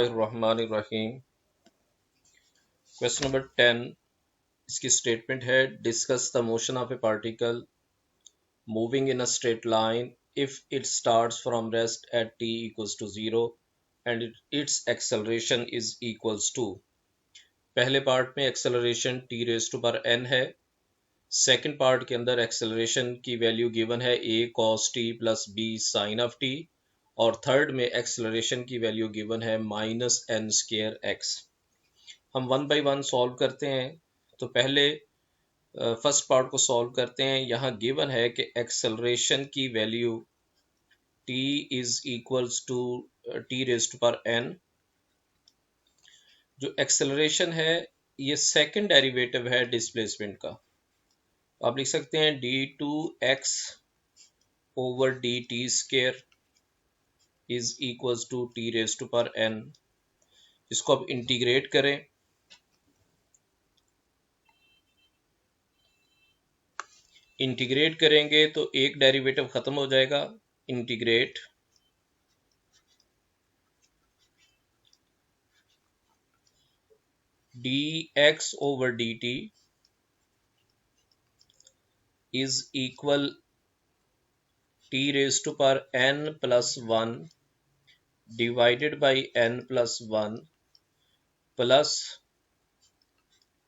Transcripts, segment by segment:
बिस्मिल्लाहिर्रहमानिर्रहीम। Question number 10, इसकी statement है discuss the motion of a particle moving in a straight line if it starts from rest at t equals to 0 and its acceleration is equals to. पहले part में acceleration t raise to power n है। Second part के अंदर acceleration की value given है a cos t plus b sin of t, और third में acceleration की वैल्यू गिवन है माइनस n स्क्वायर x। हम वन बाय वन सॉल्व करते हैं। तो पहले फर्स्ट पार्ट को सॉल्व करते हैं। यहाँ गिवन है कि एक्सेलरेशन की value t is equals to t raise to power n। जो एक्सेलरेशन है ये सेकंड डेरिवेटिव है डिस्प्लेसमेंट का। आप लिख सकते हैं d2x over dt square is equals to t raise to power n। इसको आप इंटीग्रेट करें। इंटीग्रेट करेंगे तो एक डेरिवेटिव खत्म हो जाएगा। Integrate dx over dt is equal t raise to power n plus 1 divided by n plus 1 plus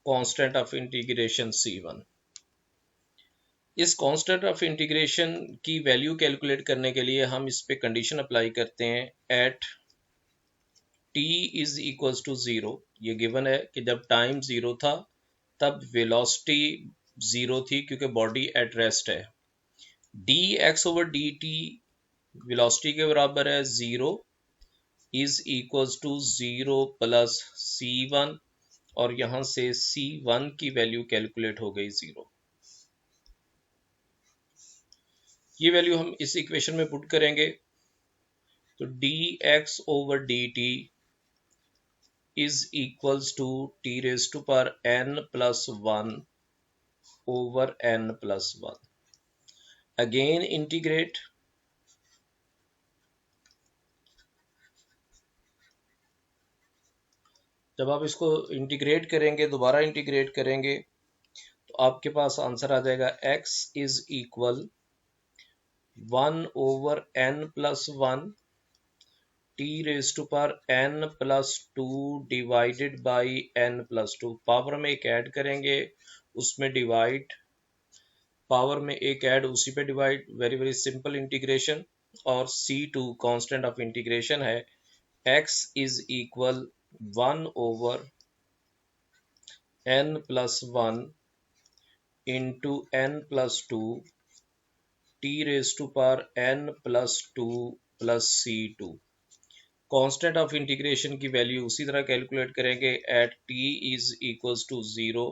constant of integration c1। इस कांस्टेंट ऑफ इंटीग्रेशन की वैल्यू कैलकुलेट करने के लिए हम इस पे कंडीशन अप्लाई करते हैं at t is equals to 0। ये गिवन है कि जब टाइम 0 था तब वेलोसिटी 0 थी क्योंकि बॉडी एट रेस्ट है। dx ओवर dt वेलोसिटी के बराबर है 0 is equals to 0 plus c1, और यहां से c1 की वैल्यू कैलकुलेट हो गई 0। ये वैल्यू हम इस इक्वेशन में पुट करेंगे तो dx over dt is equals to t raise to power n plus 1 over n plus 1। Again integrate जब आप इसको इंटीग्रेट करेंगे, दोबारा इंटीग्रेट करेंगे, तो आपके पास आंसर आ जाएगा x is equal 1 over n plus 1 t raise to power n plus 2 divided by n plus 2। Power में एक ऐड करेंगे, उसमें डिवाइड, पावर में एक ऐड उसी पे divide, very very simple integration. और c2 कांस्टेंट ऑफ इंटीग्रेशन है। x is equal 1 over n plus 1 into n plus 2 t raise to power n plus 2 plus c2। Constant of integration की value उसी तरह calculate करेंगे at t is equals to 0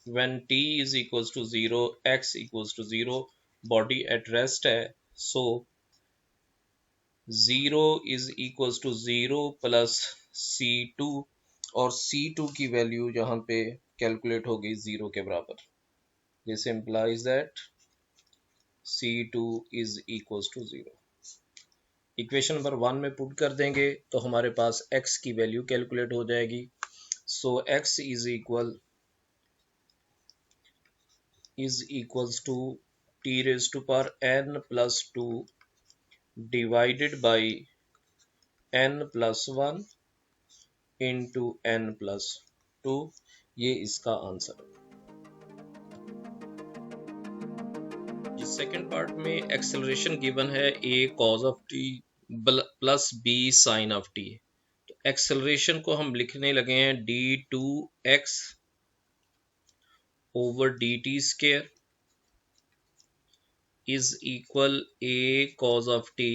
when t is equals to 0 x equals to 0 body at rest है। so 0 is equals to 0 plus c2, और c2 की value यहाँ पे calculate हो गई 0 के बराबर। This implies that c2 is equals to 0। Equation number 1 में पुट कर देंगे तो हमारे पास x की वैल्यू कैलकुलेट हो जाएगी। so x is equals to t raised to power n plus 2 divided by n plus 1 into n plus 2। ये इसका आंसर है। जिस सेकंड पार्ट में एक्सेलरेशन गिवन है a cos of t plus b sin of t, तो acceleration को हम लिखने लगे हैं d2x over dt square is equal a cos of t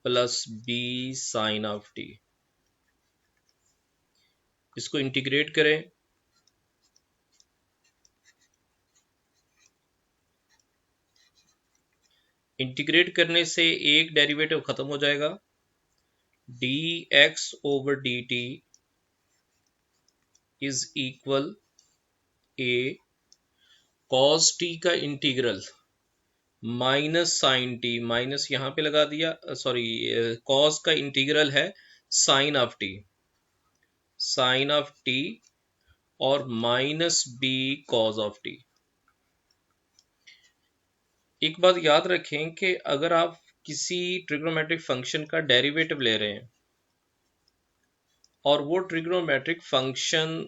plus b sin of t। इसको इंटीग्रेट करें, इंटीग्रेट करने से एक डेरिवेटिव खत्म हो जाएगा। dx over dt is equal a cos t का integral minus sine T, minus यहाँ पे लगा दिया, सॉरी, कॉस का इंटीग्रल है sine of T, sine of T, और minus B cos of T. एक बात याद रखें कि अगर आप किसी ट्रिग्नोमेट्रिक फंक्शन का डेरिवेटिव ले रहे हैं और वो ट्रिग्नोमेट्रिक फंक्शन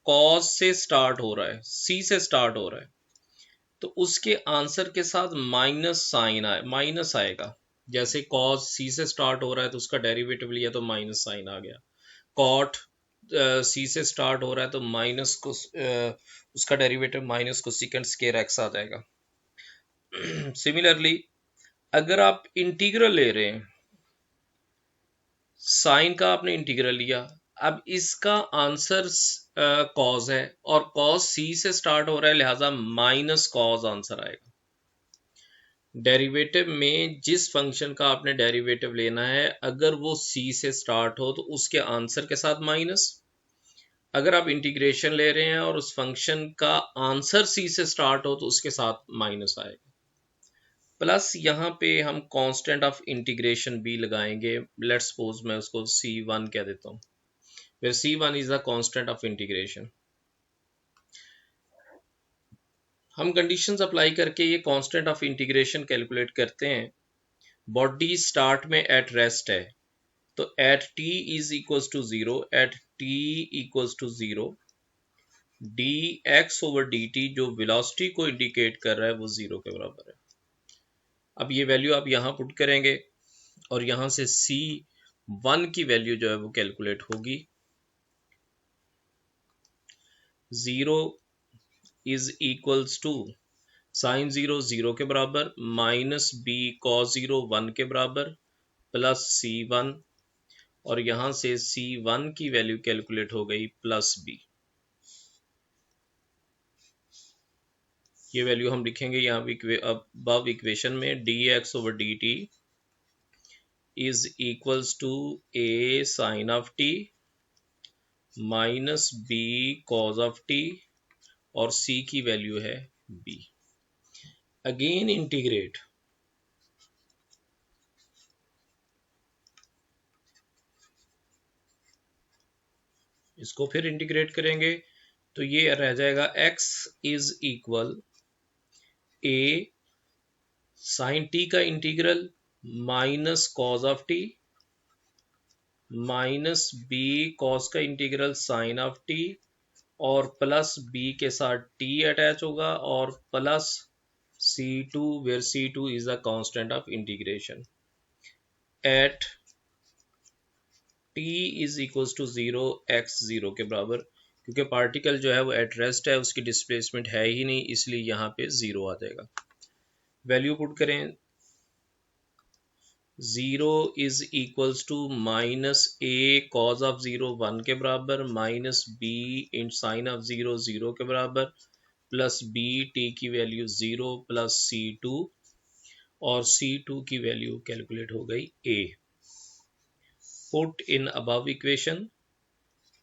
कॉस से स्टार्ट हो रहा है, सी से स्टार्ट हो रहा है, तो उसके आंसर के साथ माइनस साइन आए, माइनस आएगा। जैसे कॉस सी से स्टार्ट हो रहा है तो उसका डेरिवेटिव लिया तो माइनस साइन आ गया। कॉट सी से स्टार्ट हो रहा है तो माइनस को उसका डेरिवेटिव माइनस को सेकंड स्केयर एक्स आ जाएगा। सिमिलरली अगर आप इंटीग्रल ले रहे हैं, साइन का आपने इंटीग्रल लिया, अब इसका आंसर कॉज है और कॉज सी से स्टार्ट हो रहा है, लिहाजा माइनस कॉज आंसर आएगा। डेरिवेटिव में जिस फंक्शन का आपने डेरिवेटिव लेना है, अगर वो सी से स्टार्ट हो तो उसके आंसर के साथ माइनस। अगर आप इंटीग्रेशन ले रहे हैं और उस फंक्शन का आंसर सी से स्टार्ट हो तो उसके साथ माइनस आएगा। प्लस यहाँ पे हम कांस्टेंट ऑफ इंटीग्रेशन भी लगाएंगे। लेट्स सपोज मैं उसको C1 कह देता हूँ, फिर C1 is the constant of integration. हम कंडीशंस अप्लाई करके ये कांस्टेंट ऑफ इंटीग्रेशन कैलकुलेट करते हैं। बॉडी स्टार्ट में एट रेस्ट है, तो at t is equals to 0, at t equals to 0 dx over dt जो वेलोसिटी को इंडिकेट कर रहा है वो 0 के बराबर है। अब ये वैल्यू आप यहाँ पुट करेंगे और यहाँ से C1 की वैल्यू जो है वो कैलकुलेट होगी। 0 इज इक्वल्स टू साइन 0 0 के बराबर, माइनस बी कॉस 0 1 के बराबर, प्लस C1, और यहाँ से C1 की वैल्यू कैलकुलेट हो गई प्लस बी। ये वैल्यू हम लिखेंगे यहाँ अब इक्वेशन में, dx over dt is equals to a sine of t minus b cos of t, और c की वैल्यू है b। अगेन इंटीग्रेट, इसको फिर इंटीग्रेट करेंगे तो ये रह जाएगा x is equal a sine t का integral minus cos of t minus b cos का इंटीग्रल साइन ऑफ t, और प्लस b के साथ t अटैच होगा, और plus C2 where C2 is the constant of integration at t is equals to 0 x 0 के बराबर। क्योंकि particle जो है वो एट रेस्ट है, उसकी डिस्प्लेसमेंट है ही नहीं, इसलिए यहाँ पे 0 आ जाएगा। वैल्यू पुट करें, 0 is equals to minus a cos of 0 1 के बराबर, minus b in sine of 0 0 के बराबर, प्लस b t की वैल्यू 0 प्लस C2, और C2 की वैल्यू कैलकुलेट हो गई a। Put in above equation,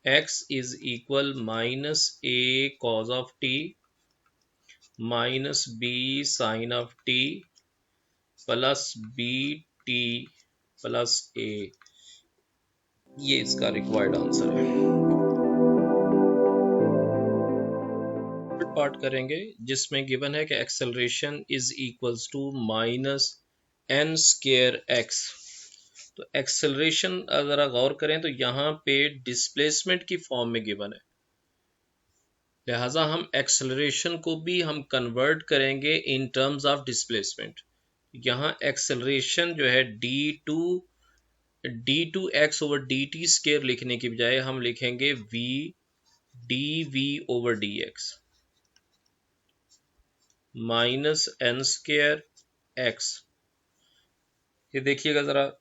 x is equal minus a cos of t minus b sine of t plus b t plus a। ये इसका required answer है। Part करेंगे जिसमें given है कि acceleration is equals to minus n square x। तो acceleration अगर गौर करें तो यहाँ पे डिस्प्लेसमेंट की फॉर्म में गिवन है, लिहाजा हम एक्सेलरेशन को भी हम कन्वर्ट करेंगे इन टर्म्स ऑफ डिस्प्लेसमेंट। यहाँ एक्सेलरेशन जो है d2 x over dt square लिखने की बजाय हम लिखेंगे v dv over dx minus n square x। ये देखिएगा जरा,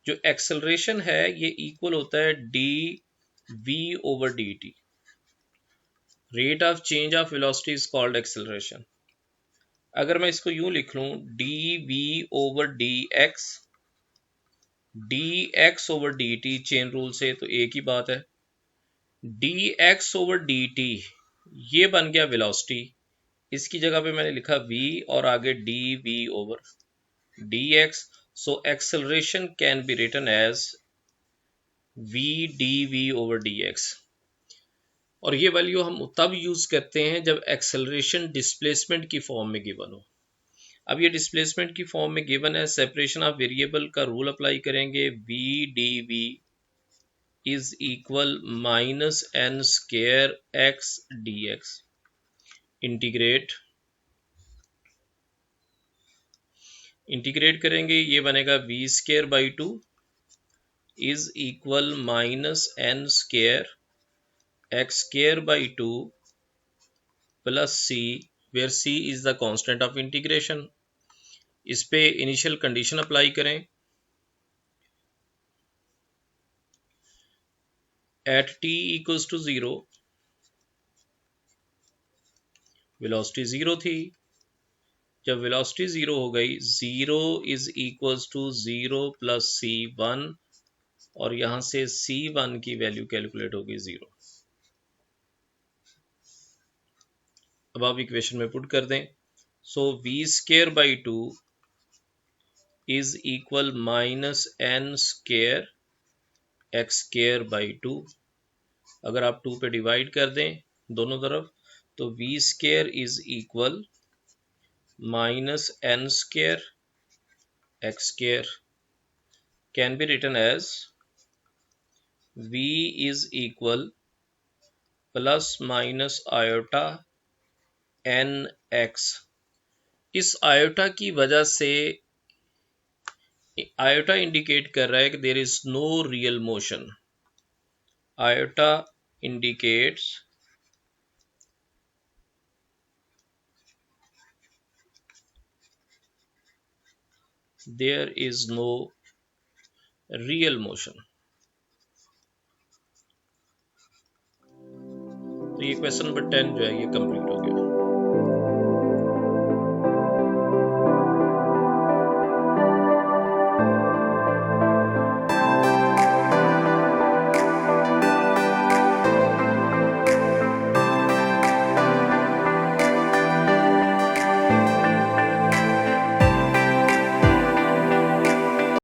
जो एक्सेलरेशन है ये इक्वल होता है d v over d t. Rate of change of velocity is called acceleration. अगर मैं इसको यूं लिख लूं, d v over d x over d t, chain rule से तो एक ही बात है, d x over d t ये बन गया वेलोसिटी, इसकी जगह पे मैंने लिखा v और आगे dv over dx. So acceleration can be written as v dv over dx. और ये वैल्यू हम तब यूज करते हैं जब एक्सेलरेशन डिस्प्लेसमेंट की फॉर्म में गिवन हो. अब ये डिस्प्लेसमेंट की फॉर्म में गिवन है, सेपरेशन ऑफ वेरिएबल का रूल अप्लाई करेंगे. v dv is equal minus n square x dx. Integrate करेंगे, ये बनेगा v square by 2 is equal minus n square x square by 2 plus c, where c is the constant of integration. इस पे initial condition apply करें. At t equals to 0 velocity 0 थी. जब velocity 0 हो गई, 0 is equals to 0 plus c1 और यहां से c1 की वैल्यू कैलकुलेट होगी 0. अब आप इक्वेशन में पुट कर दें. So v square by 2 is equal minus n square x square by 2. अगर आप 2 पे डिवाइड कर दें दोनों तरफ, तो v square is equal minus n square x square can be written as v is equal plus minus iota n x. इस iota की वजह से आयोटा इंडिकेट कर रहा है कि there is no real motion. Iota indicates there is no real motion. तो ये क्वेश्चन नंबर 10 जो है ये कंप्लीट हो